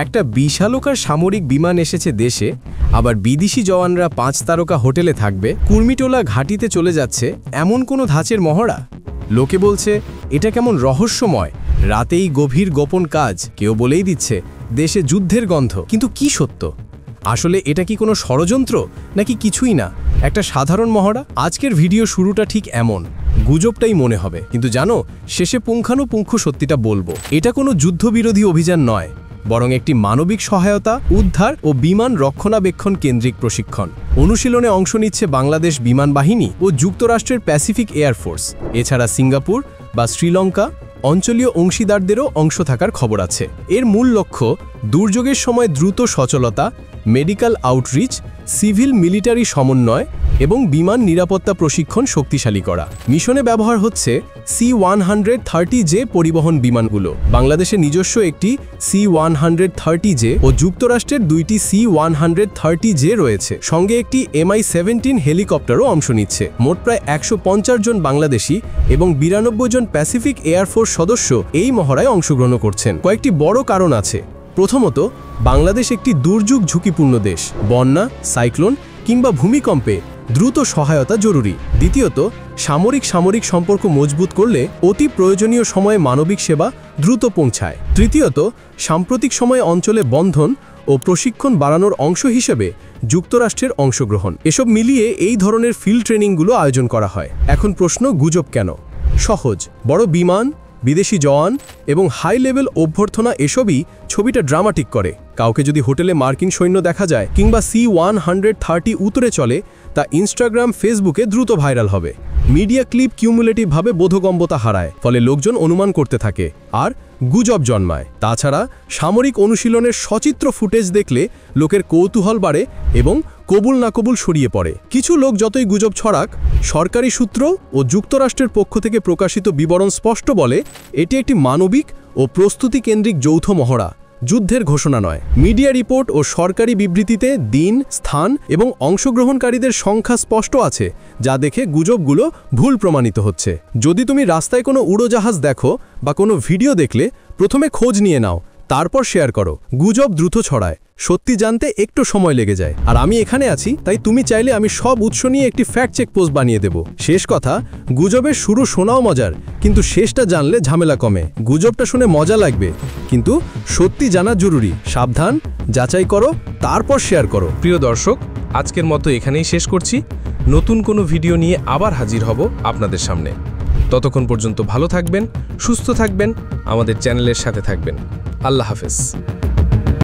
একটা বিশালকার সামরিক বিমান এসেছে দেশে, আবার বিদেশি জওয়ানরা 5 তারকা হোটেলে থাকবে, কুর্মিটোলা ঘাটিতে চলে যাচ্ছে এমন কোনো ধাঁচের মহড়া। লোকে বলছে এটা কেমন রহস্যময়, রাতেই গভীর গোপন কাজ, কেউ বলেই দিচ্ছে দেশে যুদ্ধের গন্ধ। কিন্তু কি সত্য? আসলে এটা কি কোনো ষড়যন্ত্র নাকি কিছুই না, একটা সাধারণ মহড়া? আজকের ভিডিও শুরুটা ঠিক এমন, গুজবটাই মনে হবে, কিন্তু জানো শেষে পুঙ্খানুপুঙ্খ সত্যিটা বলবো। এটা কোনো যুদ্ধবিরোধী অভিযান নয়, বরং একটি মানবিক সহায়তা, উদ্ধার ও বিমান রক্ষণাবেক্ষণ কেন্দ্রিক প্রশিক্ষণ। অনুশীলনে অংশ নিচ্ছে বাংলাদেশ বিমান বাহিনী ও যুক্তরাষ্ট্রের প্যাসিফিক এয়ারফোর্স। এছাড়া সিঙ্গাপুর বা শ্রীলঙ্কা অঞ্চলীয় অংশীদারদেরও অংশ থাকার খবর আছে। এর মূল লক্ষ্য দুর্যোগের সময় দ্রুত সচলতা, মেডিকেল আউটরিচ, সিভিল মিলিটারি সমন্বয় এবং বিমান নিরাপত্তা প্রশিক্ষণ শক্তিশালী করা। মিশনে ব্যবহার হচ্ছে C-130J পরিবহন বিমানগুলো। বাংলাদেশের নিজস্ব একটি C-130J ও যুক্তরাষ্ট্রের 2টি C-130J রয়েছে। সঙ্গে একটি Mi-17 হেলিকপ্টারও অংশ নিচ্ছে। মোট প্রায় 150 জন বাংলাদেশি এবং 92 জন প্যাসিফিক এয়ারফোর্স সদস্য এই মহড়ায় অংশগ্রহণ করছেন। কয়েকটি বড় কারণ আছে। প্রথমত, বাংলাদেশ একটি দুর্যোগ ঝুঁকিপূর্ণ দেশ, বন্যা, সাইক্লোন কিংবা ভূমিকম্পে দ্রুত সহায়তা জরুরি। দ্বিতীয়ত, সামরিক সম্পর্ক মজবুত করলে অতি প্রয়োজনীয় সময়ে মানবিক সেবা দ্রুত পৌঁছায়। তৃতীয়ত, সাম্প্রতিক সময়ে অঞ্চলে বন্ধন ও প্রশিক্ষণ বাড়ানোর অংশ হিসেবে যুক্তরাষ্ট্রের অংশগ্রহণ। এসব মিলিয়ে এই ধরনের ফিল্ড ট্রেনিংগুলো আয়োজন করা হয়। এখন প্রশ্ন, গুজব কেন? সহজ, বড় বিমান, বিদেশি জওয়ান এবং হাই লেভেল অভ্যর্থনা এসবই ছবিটা ড্রামাটিক করে। কাউকে যদি হোটেলে মার্কিন সৈন্য দেখা যায় কিংবা C-130 উতরে চলে, তা ইনস্টাগ্রাম, ফেসবুকে দ্রুত ভাইরাল হবে। মিডিয়া ক্লিপ কিউমুলেটিভভাবে বোধগম্যতা হারায়, ফলে লোকজন অনুমান করতে থাকে আর গুজব জন্মায়। তাছাড়া সামরিক অনুশীলনের সচিত্র ফুটেজ দেখলে লোকের কৌতূহল বাড়ে এবং কবুল না কবুল ছড়িয়ে পড়ে। কিছু লোক যতই গুজব ছড়াক, সরকারি সূত্র ও যুক্তরাষ্ট্রের পক্ষ থেকে প্রকাশিত বিবরণ স্পষ্ট বলে এটি একটি মানবিক ও প্রস্তুতি কেন্দ্রিক যৌথ মহড়া, যুদ্ধের ঘোষণা নয়। মিডিয়া রিপোর্ট ও সরকারি বিবৃতিতে দিন, স্থান এবং অংশগ্রহণকারীদের সংখ্যা স্পষ্ট আছে, যা দেখে গুজবগুলো ভুল প্রমাণিত হচ্ছে। যদি তুমি রাস্তায় কোনো উড়োজাহাজ দেখো বা কোনো ভিডিও দেখলে, প্রথমে খোঁজ নিয়ে নাও, তারপর শেয়ার করো। গুজব দ্রুত ছড়ায়, সত্যি জানতে একটু সময় লেগে যায়। আর আমি এখানে আছি, তাই তুমি চাইলে আমি সব উৎস নিয়ে একটি ফ্যাক্ট চেক পোস্ট বানিয়ে দেব। শেষ কথা, গুজবের শুরু শোনাও মজার, কিন্তু শেষটা জানলে ঝামেলা কমে। গুজবটা শুনে মজা লাগবে, কিন্তু সত্যি জানা জরুরি। সাবধান, যাচাই করো, তারপর শেয়ার করো। প্রিয় দর্শক, আজকের মতো এখানেই শেষ করছি। নতুন কোনো ভিডিও নিয়ে আবার হাজির হব আপনাদের সামনে। ততক্ষণ পর্যন্ত ভালো থাকবেন, সুস্থ থাকবেন, আমাদের চ্যানেলের সাথে থাকবেন। আল্লাহ হাফেজ।